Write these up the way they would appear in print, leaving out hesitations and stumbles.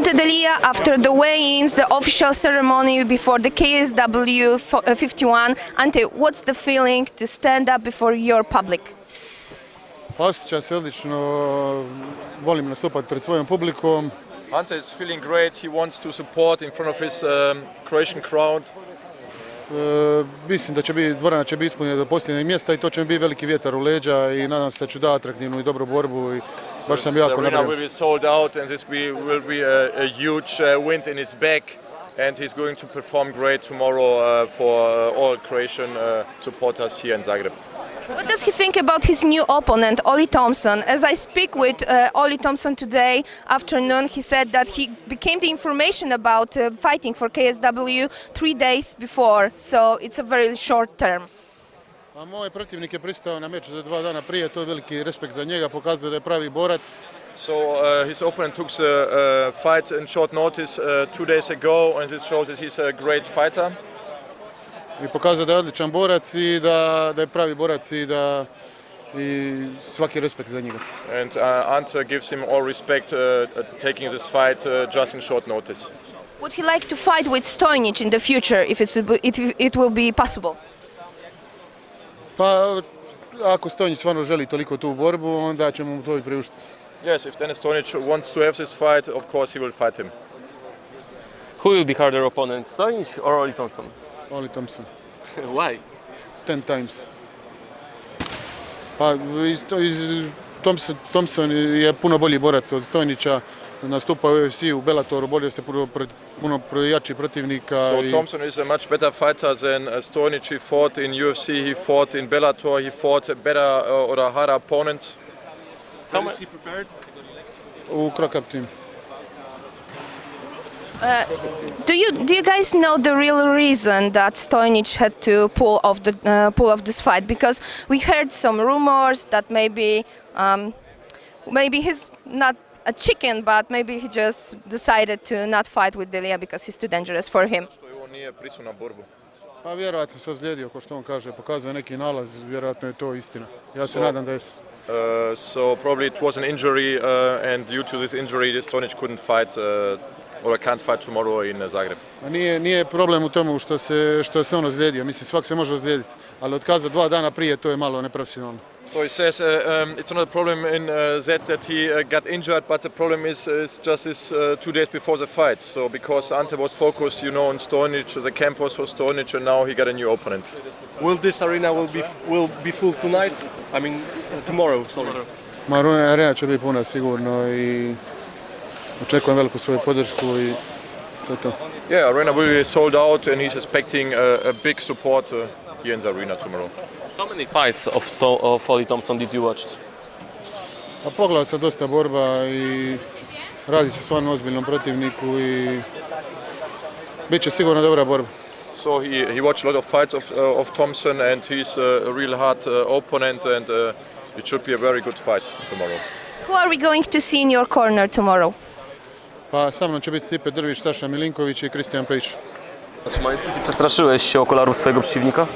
Ante Delia, after the weigh-ins, the official ceremony before the KSW 51, Ante, what's the feeling to stand up before your public? Osjeća se odlično, volim nastupati pred svojom publikom. Ante is feeling great. He wants to support in front of his Croatian crowd. Mislim da će biti, dvorana će biti ispunjena do posljednjeg mjesta i to će mi biti veliki vjetar u leđa i nadam se da ću dati atraktivnu i dobru borbu i baš sam jako The arena nabrijan. will be sold out and this will be a huge wind in his back and he's going to perform great tomorrow for all Croatian supporters here in Zagreb. What does he think about his new opponent, Ollie Thompson? As I speak with Ollie Thompson today afternoon, he said that he became the information about fighting for KSW 3 days before, so it's a very short term. A moj protivnik je pristao na meč za 2 dana prije, to je veliki respekt za njega, pokazuje da je pravi borac. So his opponent took the fight in short notice 2 days ago and this shows that he's a great fighter. I pokazuje da je odličan borac i da je pravi borac i svaki respekt za njega. And Ante gives him all respect taking this fight just in short notice. Would he like to fight with Stojnic in the future if it will be possible? Pa ako Stojnic stvarno želi toliko tu borbu, onda ćemo mu to i priuštiti. Yes, if Denis Stojnic wants to have this fight, of course he will fight him. Who will be harder opponent, Stojnic or Ollie Thompson? Ollie Thompson. Why? 10 times. Pa Thompson je puno bolji borac od Stojnića, nastupa u UFC-u, Bellatoru, borio se puno jači protivnika. So Thompson is a much better fighter than Stojnic. He fought in UFC, he fought in Bellator, he fought better or harder opponents. How is he prepared? U Crockup team. Do you guys know the real reason that Stojnic had to pull off this fight? Because we heard some rumors that maybe he's not a chicken, but maybe he just decided to not fight with Delia because he's too dangerous for him. Što on nije prisutan na borbu. Pa vjerojatno se ozlijedio, kao što on kaže, pokazuje neki nalaz, vjerojatno je to istina. Ja se nadam da je. So probably it was an injury and due to this injury Stojnic couldn't fight or can't fight tomorrow in Zagreb. Nije problem u tomu što se on ozlijedio, mislim svak se može ozlijediti, ali otkazati 2 dana prije to je malo neprofesionalno. So he says it's not a problem in that he got injured, but the problem is just this 2 days before the fight. So because Ante was focused, on Stojnic, the camp was for Stojnic, and now he got a new opponent. Will this arena will be full tonight? I mean tomorrow. Sorry. Arena će biti puna sigurno i očekujem veliku svoju podršku i to je to. Yeah, arena will be sold out, and he's expecting a big support here in the arena tomorrow. How many fights of Ollie Thompson did you watch? A pogledao sam dosta borba i radi se stvarno ozbiljnom protivniku i bit će sigurno dobra borba. So he watched a lot of fights of Thompson, and he's a real hard opponent, and it should be a very good fight tomorrow. Who are we going to see in your corner tomorrow? Pa sa mnom će biti Stipe Drvić, Staša Milinković i Christian Page. Szymański, czy przestraszyłeś się okularów swojego przeciwnika?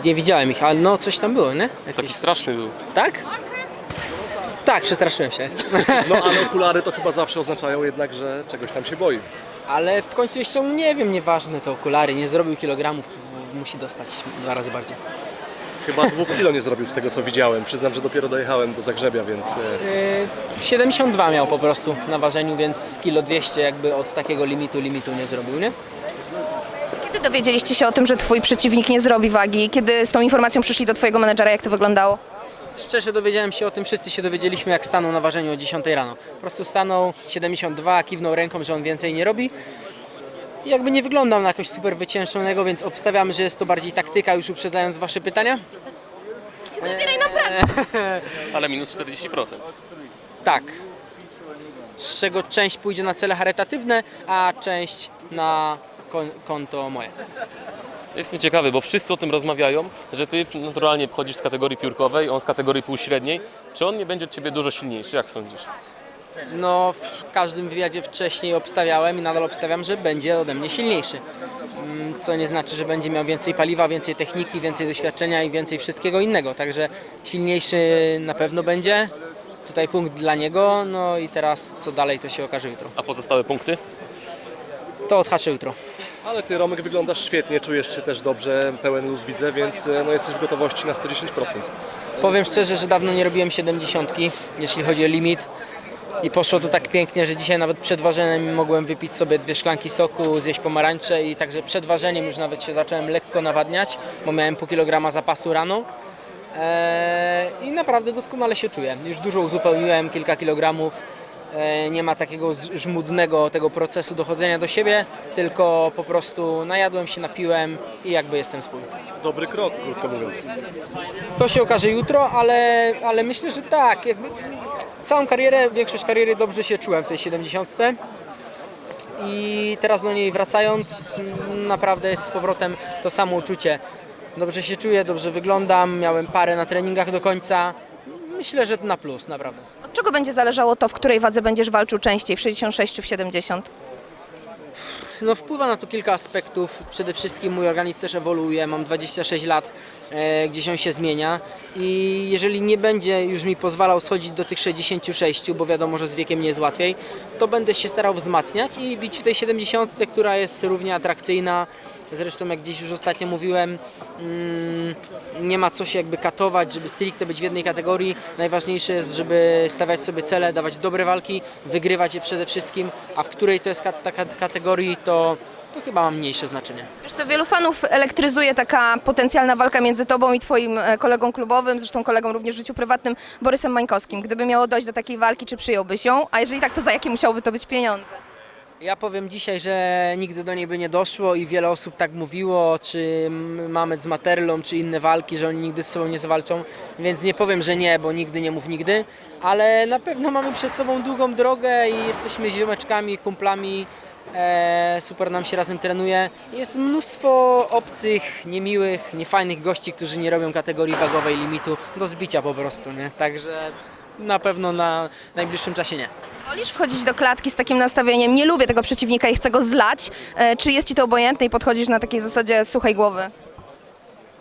Nie widziałem ich, ale no coś tam było, nie? Taki straszny był. Tak? Tak, przestraszyłem się. No ale okulary to chyba zawsze oznaczają jednak, że czegoś tam się boi. Ale w końcu jeszcze, nie wiem, nieważne to okulary, nie zrobił kilogramów, musi dostać 2 razy bardziej. Chyba 2 kilo nie zrobił z tego co widziałem. Przyznam, że dopiero dojechałem do Zagrzebia, więc... 72 miał po prostu na ważeniu, więc z kilo 200 jakby od takiego limitu nie zrobił, nie? Kiedy dowiedzieliście się o tym, że twój przeciwnik nie zrobi wagi? Kiedy z tą informacją przyszli do twojego menedżera, jak to wyglądało? Szczerze dowiedziałem się o tym, wszyscy się dowiedzieliśmy jak stanął na ważeniu o 10 rano. Po prostu stanął 72, kiwnął ręką, że on więcej nie robi. I jakby nie wyglądał na jakoś super wyciężonego, więc obstawiamy, że jest to bardziej taktyka, już uprzedzając wasze pytania. Nie zabieraj nam pracy! Ale minus 40%. Tak. Z czego część pójdzie na cele charytatywne, a część na konto moje. Jestem ciekawy, bo wszyscy o tym rozmawiają, że ty naturalnie wchodzisz z kategorii piórkowej, on z kategorii półśredniej. Czy on nie będzie od ciebie dużo silniejszy? Jak sądzisz? No, w każdym wywiadzie wcześniej obstawiałem i nadal obstawiam, że będzie ode mnie silniejszy. Co nie znaczy, że będzie miał więcej paliwa, więcej techniki, więcej doświadczenia i więcej wszystkiego innego. Także silniejszy na pewno będzie, tutaj punkt dla niego, no i teraz co dalej to się okaże jutro. A pozostałe punkty? To odhaczę jutro. Ale ty, Romek, wyglądasz świetnie, czujesz się też dobrze, pełen luz widzę, więc no, jesteś w gotowości na 110%. Powiem szczerze, że dawno nie robiłem 70, jeśli chodzi o limit. I poszło to tak pięknie, że dzisiaj nawet przed ważeniem mogłem wypić sobie 2 szklanki soku, zjeść pomarańcze i także przed ważeniem już nawet się zacząłem lekko nawadniać, bo miałem pół kilograma zapasu rano. I naprawdę doskonale się czuję. Już dużo uzupełniłem, kilka kilogramów. Nie ma takiego żmudnego tego procesu dochodzenia do siebie, tylko po prostu najadłem się, napiłem i jakby jestem swój. Dobry krok, krótko mówiąc. To się okaże jutro, ale myślę, że tak. Jakby całą karierę, większość kariery dobrze się czułem w tej 70. I teraz do niej wracając, naprawdę jest z powrotem to samo uczucie. Dobrze się czuję, dobrze wyglądam, miałem parę na treningach do końca. Myślę, że na plus, naprawdę. Od czego będzie zależało to, w której wadze będziesz walczył częściej, w 66 czy w 70? No, wpływa na to kilka aspektów. Przede wszystkim mój organizm też ewoluuje, mam 26 lat, gdzieś on się zmienia i jeżeli nie będzie już mi pozwalał schodzić do tych 66, bo wiadomo, że z wiekiem nie jest łatwiej, to będę się starał wzmacniać i bić w tej 70, która jest równie atrakcyjna. Zresztą jak gdzieś już ostatnio mówiłem, nie ma co się jakby katować, żeby stricte być w jednej kategorii. Najważniejsze jest, żeby stawiać sobie cele, dawać dobre walki, wygrywać je przede wszystkim, a w której to jest kategorii, to chyba ma mniejsze znaczenie. Wiesz co, wielu fanów elektryzuje taka potencjalna walka między tobą i twoim kolegą klubowym, zresztą kolegą również w życiu prywatnym, Borysem Mańkowskim. Gdyby miało dojść do takiej walki, czy przyjąłbyś ją? A jeżeli tak, to za jakie musiałoby to być pieniądze? Ja powiem dzisiaj, że nigdy do niej by nie doszło i wiele osób tak mówiło, czy Mamet z Materlą, czy inne walki, że oni nigdy z sobą nie zawalczą, więc nie powiem, że nie, bo nigdy nie mów nigdy, ale na pewno mamy przed sobą długą drogę i jesteśmy ziomeczkami, kumplami, super nam się razem trenuje. Jest mnóstwo obcych, niemiłych, niefajnych gości, którzy nie robią kategorii wagowej limitu do zbicia po prostu, nie? Także na pewno na najbliższym czasie nie. Wolisz wchodzić do klatki z takim nastawieniem, nie lubię tego przeciwnika i chcę go zlać, czy jest ci to obojętne i podchodzisz na takiej zasadzie suchej głowy?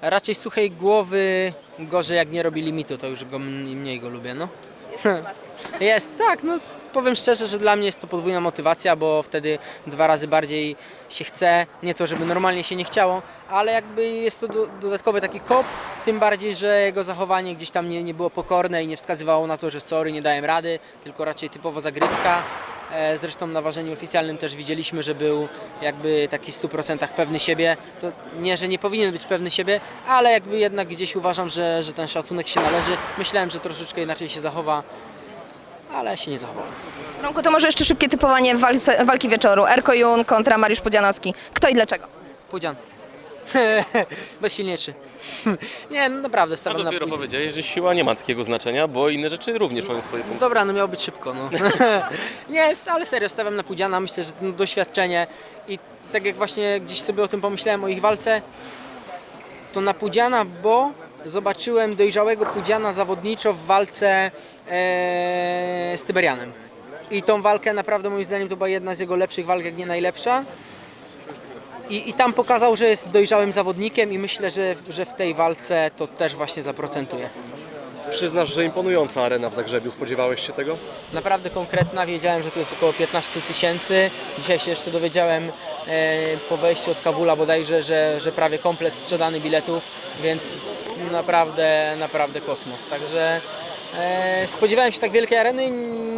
Raczej suchej głowy, gorzej jak nie robi limitu, to już mniej go lubię, no. Jest motywacja. Jest, tak, no powiem szczerze, że dla mnie jest to podwójna motywacja, bo wtedy 2 razy bardziej się chce, nie to, żeby normalnie się nie chciało, ale jakby jest to dodatkowy taki kop, tym bardziej, że jego zachowanie gdzieś tam nie było pokorne i nie wskazywało na to, że sorry, nie dałem rady, tylko raczej typowo zagrywka. Zresztą na ważeniu oficjalnym też widzieliśmy, że był jakby taki w 100% pewny siebie. To nie, że nie powinien być pewny siebie, ale jakby jednak gdzieś uważam, że ten szacunek się należy. Myślałem, że troszeczkę inaczej się zachowa, ale się nie zachował. Romku, to może jeszcze szybkie typowanie walki wieczoru. Erko Jun kontra Mariusz Pudzianowski. Kto i dlaczego? Pudzian. Bezsilniejszy. Nie, no naprawdę A stawiam na dopiero Pudzian. powiedziałeś, że siła nie ma takiego znaczenia, bo inne rzeczy również mają swoje punkty. Dobra, no miało być szybko, no. Nie, ale serio, stawiam na Pudziana, myślę, że to doświadczenie i tak jak właśnie gdzieś sobie o tym pomyślałem, o ich walce, to na Pudziana, bo zobaczyłem dojrzałego Pudziana zawodniczo w walce z Tyberianem. I tą walkę naprawdę moim zdaniem to była jedna z jego lepszych walk, jak nie najlepsza. I tam pokazał, że jest dojrzałym zawodnikiem i myślę, że w tej walce to też właśnie zaprocentuje. Przyznasz, że imponująca arena w Zagrzebiu. Spodziewałeś się tego? Naprawdę konkretna, wiedziałem, że to jest około 15 000. Dzisiaj się jeszcze dowiedziałem po wejściu od Kawula bodajże, że prawie komplet sprzedany biletów, więc naprawdę kosmos. Także spodziewałem się tak wielkiej areny,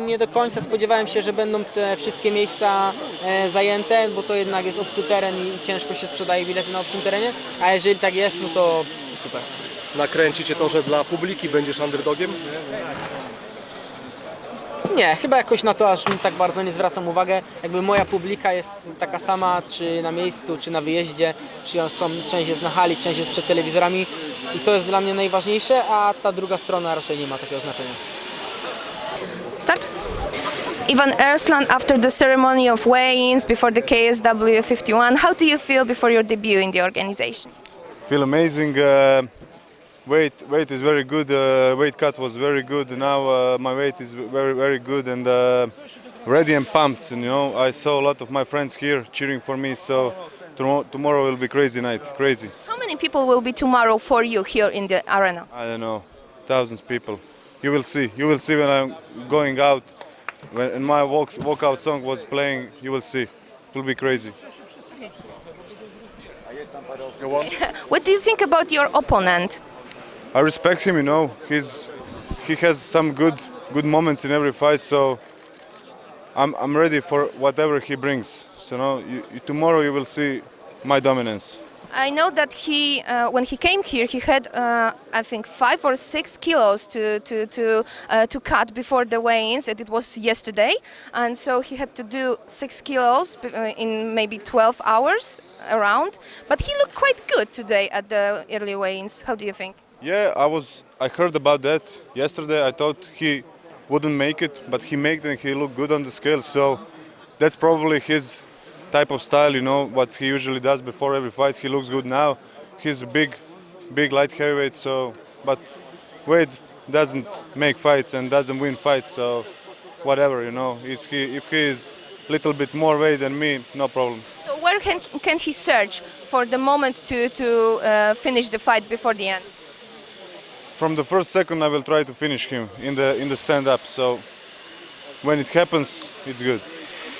nie do końca spodziewałem się, że będą te wszystkie miejsca zajęte, bo to jednak jest obcy teren i ciężko się sprzedaje bilety na obcym terenie, a jeżeli tak jest, no to super. Nakręci cię to, że dla publiki będziesz underdogiem? Nie, chyba jakoś na to aż tak bardzo nie zwracam uwagę. Jakby moja publika jest taka sama, czy na miejscu, czy na wyjeździe, czy część jest na hali, część jest przed telewizorami i to jest dla mnie najważniejsze, a ta druga strona raczej nie ma takiego znaczenia. Start. Ivan Erslan, after the ceremony of weigh-ins before the KSW 51, how do you feel before your debut in the organization? Feel amazing. Weight is very good. Weight cut was very good. Now my weight is very good and ready and pumped. You know, I saw a lot of my friends here cheering for me. So tomorrow will be crazy night. Crazy. How many people will be tomorrow for you here in the arena? I don't know, thousands of people. You will see. You will see when I'm going out. When my walkout song was playing, you will see. It will be crazy. What do you think about your opponent? I respect him. You know, he has some good moments in every fight. So I'm ready for whatever he brings. So tomorrow you will see my dominance. I know that when he came here, he had I think 5 or 6 kilos to cut before the weigh-ins, and it was yesterday, and so he had to do 6 kilos in maybe 12 hours around. But he looked quite good today at the early weigh-ins. How do you think? Yeah, I heard about that yesterday. I thought he wouldn't make it, but he made it and he looked good on the scale. So that's probably his type of style, what he usually does before every fight. He looks good now. He's a big light heavyweight, but weight doesn't make fights and doesn't win fights, so whatever, if he is a little bit more weight than me, no problem. So where can he search for the moment to finish the fight before the end? From the first second I will try to finish him in the stand-up, so when it happens, it's good.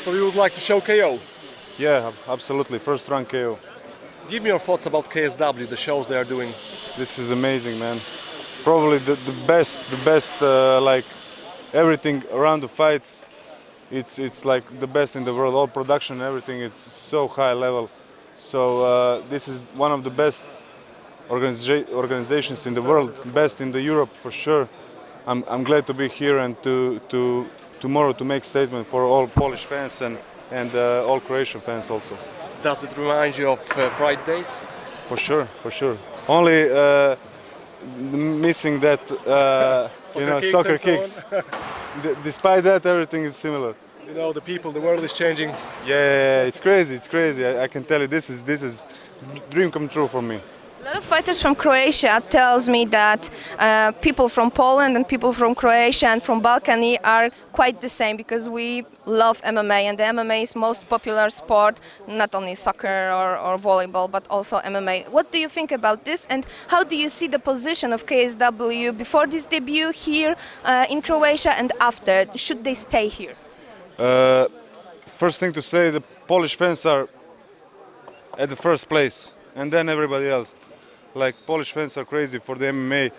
So you would like to show KO? Yeah, absolutely. First round KO. Give me your thoughts about KSW, the shows they are doing. This is amazing, man. Probably the best. Like everything around the fights, it's like the best in the world. All production, everything, it's so high level. So this is one of the best organizations in the world, best in the Europe for sure. I'm glad to be here and to tomorrow to make statement for all Polish fans and all Croatian fans also. Does it remind you of Pride Days? For sure. Only missing that, soccer kicks. Despite that, everything is similar. The world is changing. Yeah, it's crazy. I can tell you, this is dream come true for me. A lot of fighters from Croatia tells me that people from Poland and people from Croatia and from Balkany are quite the same, because we love MMA, and the MMA is most popular sport, not only soccer or volleyball, but also MMA. What do you think about this, and how do you see the position of KSW before this debut here in Croatia and after? Should they stay here? First thing to say, the Polish fans are at the first place, and then everybody else. Like, Polish fans are crazy for the MMA.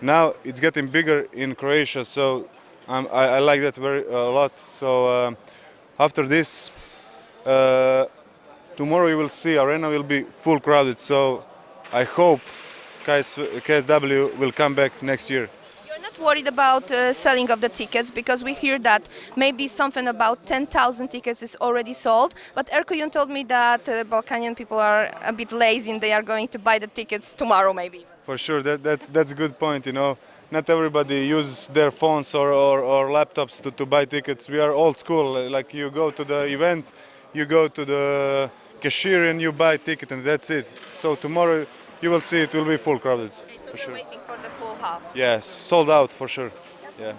Now it's getting bigger in Croatia, so I like that a lot. So after this, tomorrow you will see arena will be full crowded. So I hope KSW will come back next year. You're not worried about selling of the tickets, because we hear that maybe something about 10,000 tickets is already sold. But Erkuyun told me that Balkanian people are a bit lazy and they are going to buy the tickets tomorrow maybe. For sure, that's a good point. Not everybody uses their phones or laptops to buy tickets. We are old school. Like, you go to the event, you go to the cashier and you buy a ticket, and that's it. So tomorrow you will see it will be full crowded. Okay, so for we're sure. waiting for the full hall. Yeah, sold out for sure. Yeah.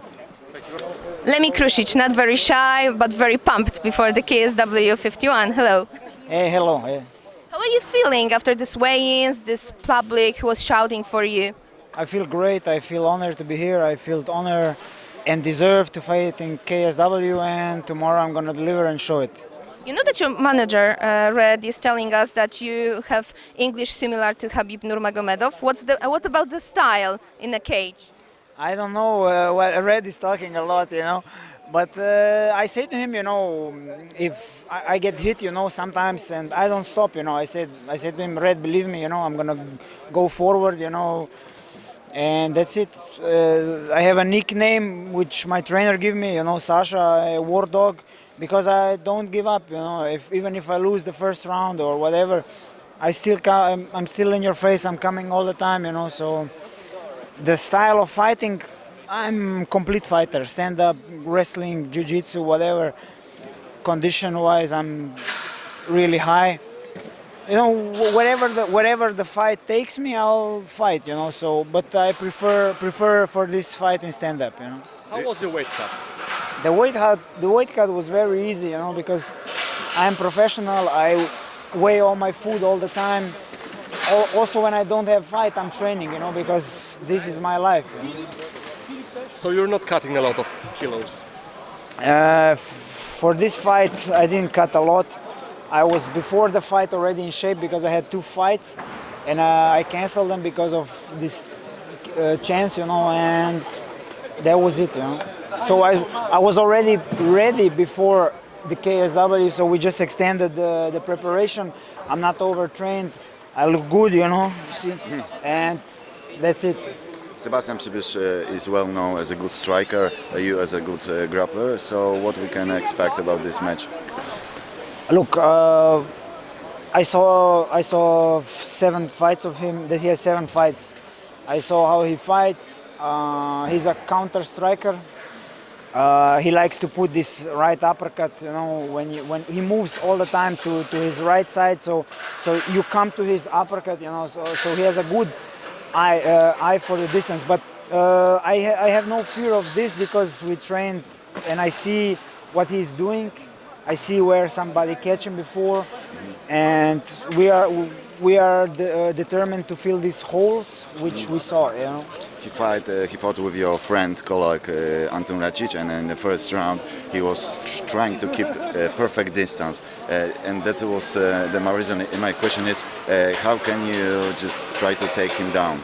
Lemi Krušić, not very shy, but very pumped before the KSW 51. Hello. Hey, hello. Hey. How are you feeling after this weigh-ins, this public who was shouting for you? I feel great. I feel honored to be here. I feel honored and deserve to fight in KSW, and tomorrow I'm going to deliver and show it. You know that your manager, Red, is telling us that you have English similar to Khabib Nurmagomedov. What about the style in a cage? I don't know. Red is talking a lot, But I say to him, if I get hit, sometimes, and I don't stop, I said to him, Red, believe me, I'm gonna go forward, and that's it. I have a nickname which my trainer gave me, Sasha, a war dog, because I don't give up, even if I lose the first round or whatever, I'm still in your face. I'm coming all the time, So the style of fighting, I'm a complete fighter, stand-up, wrestling, jiu-jitsu, whatever. Condition-wise, I'm really high. Wherever the fight takes me, I'll fight, So, but I prefer for this fight in stand-up, How was your weight cut? The weight cut was very easy, because I'm professional. I weigh all my food all the time. Also, when I don't have fight, I'm training, because this is my life. So you're not cutting a lot of kilos. For this fight, I didn't cut a lot. I was before the fight already in shape because I had 2 fights, and I canceled them because of this chance, you know, and that was it, you know. So I was already ready before the KSW, so we just extended the preparation. I'm not overtrained. I look good, you know, you see, and that's it. Sebastian Przybysz is well known as a good striker, you as a good grappler, so what we can expect about this match? Look, I saw 7 fights of him, that he has 7 fights. I saw how he fights. He's a counter striker. He likes to put this right uppercut, you know, when he moves all the time to his right side, so you come to his uppercut, you know, so he has a good eye for the distance. But I have no fear of this because we trained and I see what he's doing. I see where somebody catch him before, and we are determined to fill these holes which we saw, you know. He fought with your friend, colleague Antun Racic, and in the first round he was trying to keep perfect distance, and that was my reason. My question is, how can you just try to take him down?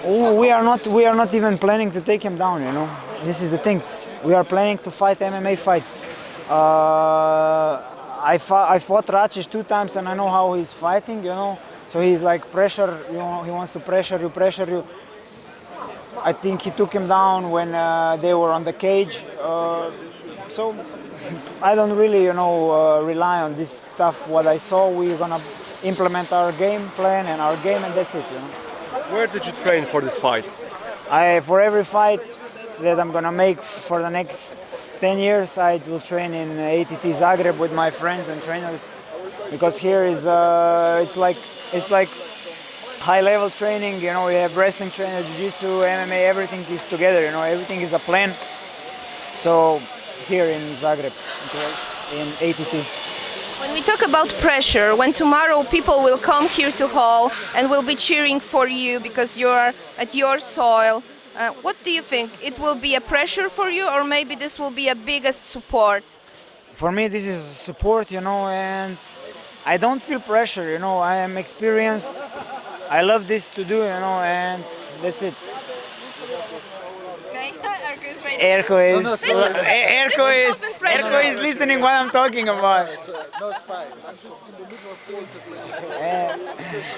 Oh, we are not even planning to take him down, you know. This is the thing. We are planning to fight MMA fight. I fought Racic 2 times, and I know how he's fighting, you know. So he's like pressure, you know. He wants to pressure you. I think he took him down when they were on the cage. So I don't really, you know, rely on this stuff. What I saw, we're gonna implement our game plan and our game, and that's it, you know. Where did you train for this fight? For every fight that I'm gonna make for the next 10 years, I will train in ATT Zagreb with my friends and trainers, because here is it's like high-level training. You know, we have wrestling trainer, jiu-jitsu, MMA, everything is together. You know, everything is a plan. So here in Zagreb, in ATT. When we talk about pressure, when tomorrow people will come here to Hall and will be cheering for you because you're at your soil, what do you think? It will be a pressure for you, or maybe this will be a biggest support? For me, this is support, you know, and I don't feel pressure, you know. I am experienced. I love this to do, you know, and that's it. Okay, Erko is listening what I'm talking about. No spy. I'm just in the middle of talking.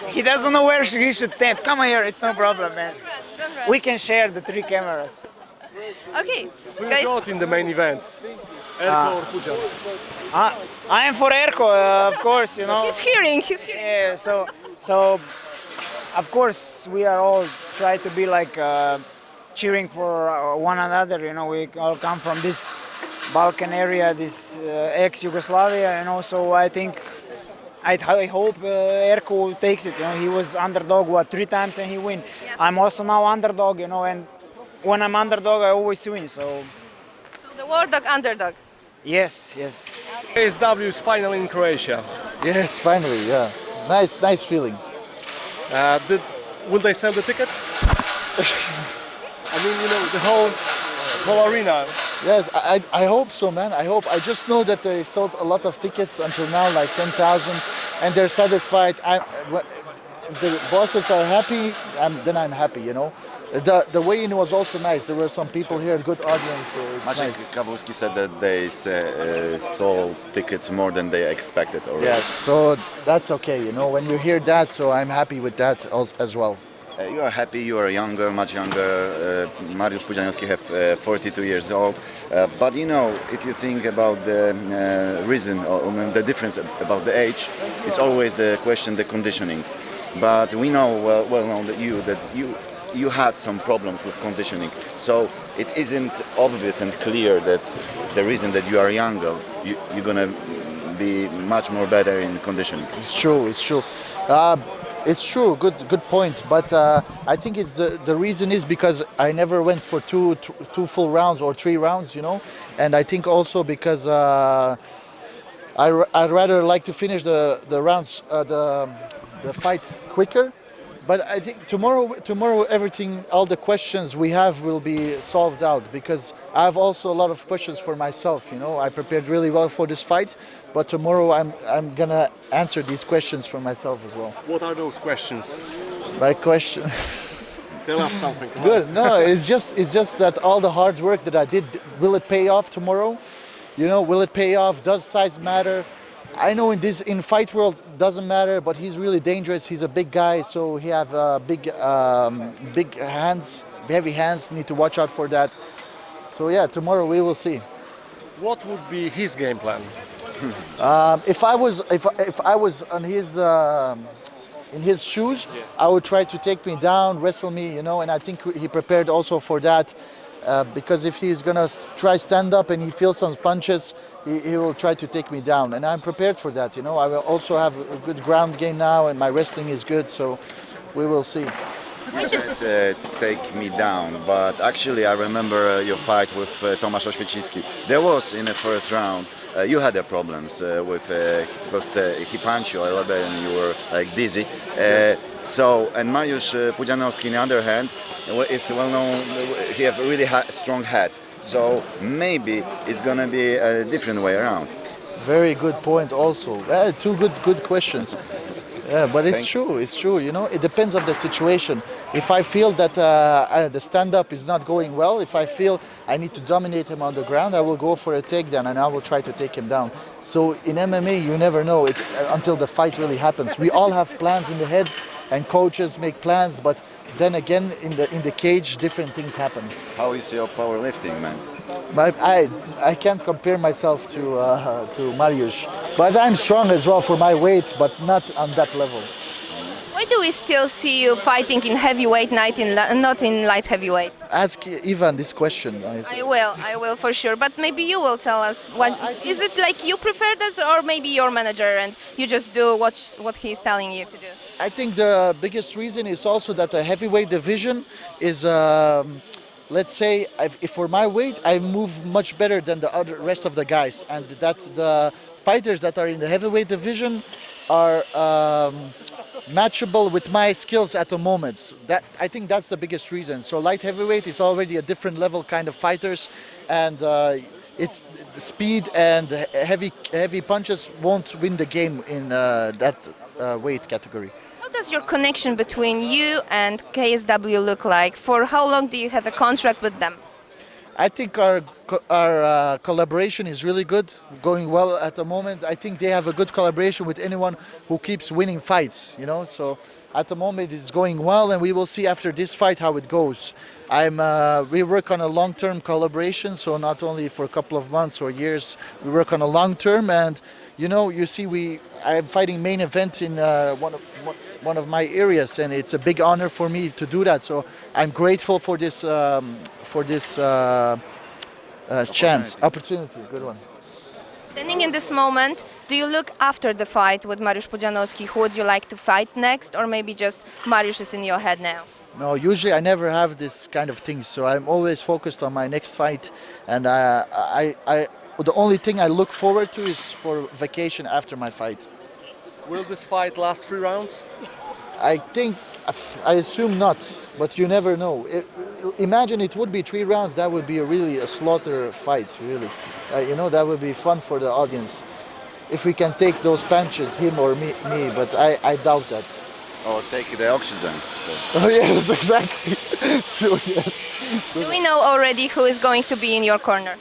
He doesn't know where he should stand. Come here, it's no problem, man. Don't run. We can share the 3 cameras. Okay, Who you guys. brought in the main event? Erko or Pujan? I am for Erko, of course, you know. He's hearing. Yeah, so of course we are all try to be like cheering for one another, you know. We all come from this Balkan area, this ex-Yugoslavia, you know, so I think I hope Erko takes it, you know. He was underdog 3 times and he win. Yeah. I'm also now underdog, you know, and when I'm underdog I always win, so So the war dog, underdog. yes. KSW is finally in Croatia. Yes, finally, yeah. Nice feeling. Will they sell the tickets? I mean, you know, the whole arena. Yes, I hope so, man. I hope. I just know that they sold a lot of tickets until now, like 10,000, and they're satisfied. If the bosses are happy, then I'm happy, you know. The weigh-in was also nice. There were some people here, good audience. So it's Maciej nice. Kawuski said that they sold tickets more than they expected already. Yes, so that's okay, you know. When you hear that, so I'm happy with that as well. You are happy, you are younger, much younger. Mariusz Pudzianowski have 42 years old. But you know, if you think about the reason or the difference about the age, it's always the question, the conditioning. But we know well known that you had some problems with conditioning. So it isn't obvious and clear that the reason that you are younger, you're gonna be much more better in conditioning. It's true. It's true, good point. But I think it's the reason is because I never went for two full rounds or 3 rounds, you know. And I think also because I'd rather like to finish the rounds, the fight quicker But I think tomorrow everything, all the questions we have will be solved out, because I have also a lot of questions for myself. You know, I prepared really well for this fight, but tomorrow I'm gonna answer these questions for myself as well. What are those questions? My question. Tell us something. Come Good. No, it's just that all the hard work that I did, will it pay off tomorrow? You know, will it pay off? Does size matter? I know in fight world doesn't matter, but he's really dangerous. He's a big guy, so he have big hands, heavy hands. Need to watch out for that. So yeah, tomorrow we will see. What would be his game plan? If I was on his in his shoes, I would try to take me down, wrestle me, you know. And I think he prepared also for that, because if he's gonna try stand up and he feels some punches, he will try to take me down. And I'm prepared for that, you know. I will also have a good ground game now, and my wrestling is good, so we will see. You said take me down, but actually I remember your fight with Tomasz Oświeciński. There was in the first round. You had the problems because he punched you a little bit and you were like dizzy. So, and Mariusz Pudzianowski, on the other hand, is well known. He have a really strong head. So maybe it's gonna be a different way around. Very good point. Also, two good questions. Yeah, but it's true. It's true. You know, it depends on the situation. If I feel that the stand-up is not going well, if I feel I need to dominate him on the ground, I will go for a takedown and I will try to take him down. So in MMA, you never know it until the fight really happens. We all have plans in the head, and coaches make plans. But then again, in the cage, different things happen. How is your powerlifting, man? But I can't compare myself to Mariusz, but I'm strong as well for my weight, but not on that level. Why do we still see you fighting in heavyweight, not in light heavyweight? Ask Ivan this question. I will for sure. But maybe you will tell us what is it like you prefer this, or maybe your manager and you just do what he's telling you to do? I think the biggest reason is also that the heavyweight division is. Let's say if for my weight, I move much better than the rest of the guys, and that the fighters that are in the heavyweight division are matchable with my skills at the moment. That I think that's the biggest reason. So light heavyweight is already a different level kind of fighters, and it's speed and heavy punches won't win the game in that weight category. How does your connection between you and KSW look like? For how long do you have a contract with them? I think our collaboration is really good, going well at the moment. I think they have a good collaboration with anyone who keeps winning fights, you know. So at the moment it's going well, and we will see after this fight how it goes. We work on a long-term collaboration, so not only for a couple of months or years. We work on a long-term, and you know, you see, I'm fighting main event in one of my areas, and it's a big honor for me to do that. So I'm grateful for this opportunity. Good one. Standing in this moment, do you look after the fight with Mariusz Pudzianowski? Who would you like to fight next, or maybe just Mariusz is in your head now? No, usually I never have this kind of things, so I'm always focused on my next fight, and the only thing I look forward to is for vacation after my fight. Will this fight last 3 rounds? I assume not, but you never know. Imagine it would be 3 rounds. That would be really a slaughter fight, really. You know, that would be fun for the audience. If we can take those punches, him or me, but I doubt that. Or take the oxygen. Oh yes, exactly. True, yes. Do we know already who is going to be in your corner?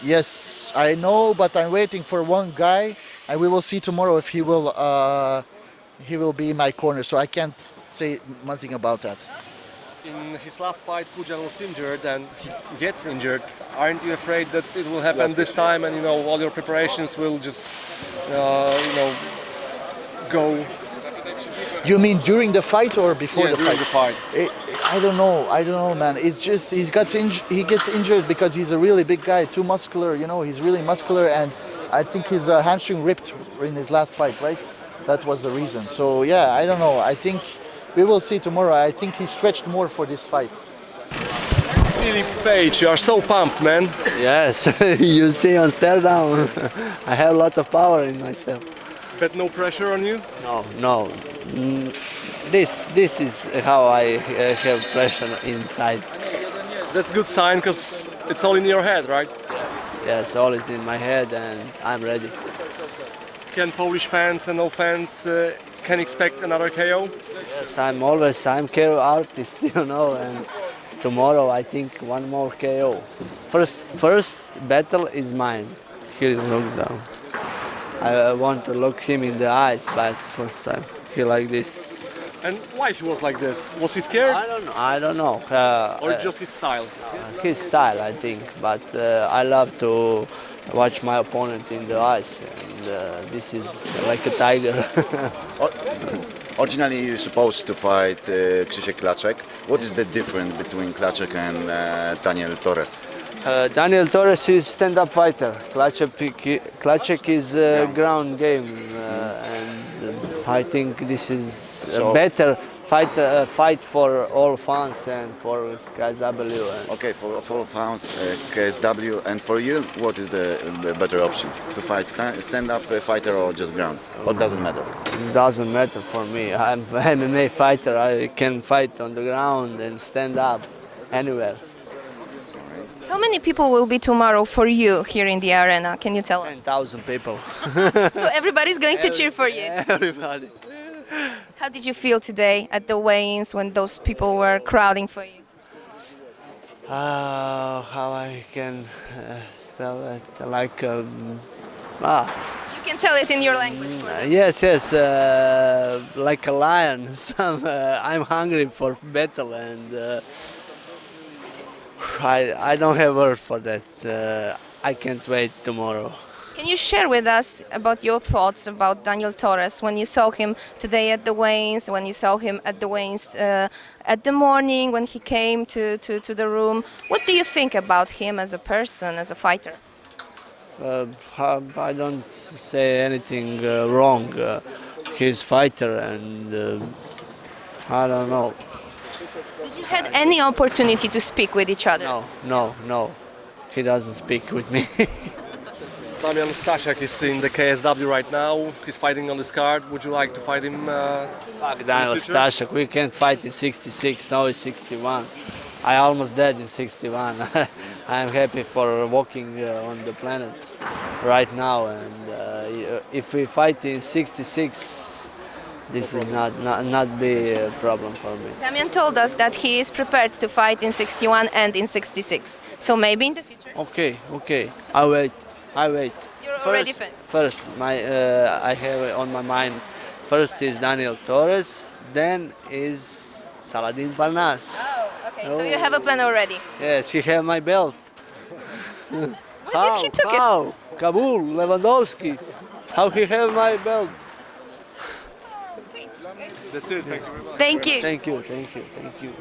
Yes, I know, but I'm waiting for one guy, and we will see tomorrow if he will be in my corner. So I can't say nothing about that. In his last fight, Pudzian was injured, and he gets injured. Aren't you afraid that it will happen this time, and you know all your preparations will just go? You mean during the fight or before the during fight? The fight. I don't know, man. It's just he gets injured because he's a really big guy, too muscular. You know, he's really muscular, and I think his hamstring ripped in his last fight, right? That was the reason. So yeah, I don't know. I think we will see tomorrow. I think he stretched more for this fight. Filip Page, you are so pumped, man. Yes, you see on stare down. I have a lot of power in myself. But no pressure on you? No. This is how I have pressure inside. That's a good sign because it's all in your head, right? Yes, all is in my head and I'm ready. Can Polish fans and no fans can expect another KO? Yes, I'm KO artist, you know, and tomorrow I think one more KO. First battle is mine. He'll look down. I want to look him in the eyes, but first time he like this. And why he was like this? Was he scared? I don't know. Or just his style? His style, I think. But I love to watch my opponent in the eyes, and this is like a tiger. Originally, you're supposed to fight Krzysiek Klaczek. What is the difference between Klaczek and Daniel Torres? Daniel Torres is stand-up fighter. Klaczek is ground game, and I think this is a better fight for all fans and for KSW. Okay, for fans, KSW, and for you, what is the better option? To fight stand-up fighter or just ground? Or doesn't matter? Doesn't matter for me. I'm an MMA fighter. I can fight on the ground and stand up anywhere. How many people will be tomorrow for you here in the arena? Can you tell us? 10,000 people. So everybody's going to cheer for you. Everybody. How did you feel today at the weigh-ins when those people were crowding for you? How I can spell it? Like You can tell it in your language. yes, like a lion. I'm hungry for battle, and I don't have word for that. I can't wait tomorrow. Can you share with us about your thoughts about Daniel Torres when you saw him today at the weigh-ins, when you saw him at the weigh-ins at the morning when he came to the room? What do you think about him as a person, as a fighter? I don't say anything wrong. He's fighter, and I don't know. Did you had any opportunity to speak with each other? No. He doesn't speak with me. Damian Stasiak is in the KSW right now. He's fighting on this card. Would you like to fight him? Fuck Daniel Stasiak. We can't fight in 66. Now it's 61. I almost died in 61. I'm happy for walking on the planet right now. And if we fight in 66, this is not be a problem for me. Damian told us that he is prepared to fight in 61 and in 66. So maybe in the future. Okay. I wait. You're already fan. First, I have on my mind. First is Daniel Torres, then is Saladin Parnas. Oh, okay. So you have a plan already. Yes, he have my belt. Where did he took it? Kabul, Lewandowski. How he have my belt? That's it. Thank you very much. Thank you. Thank you.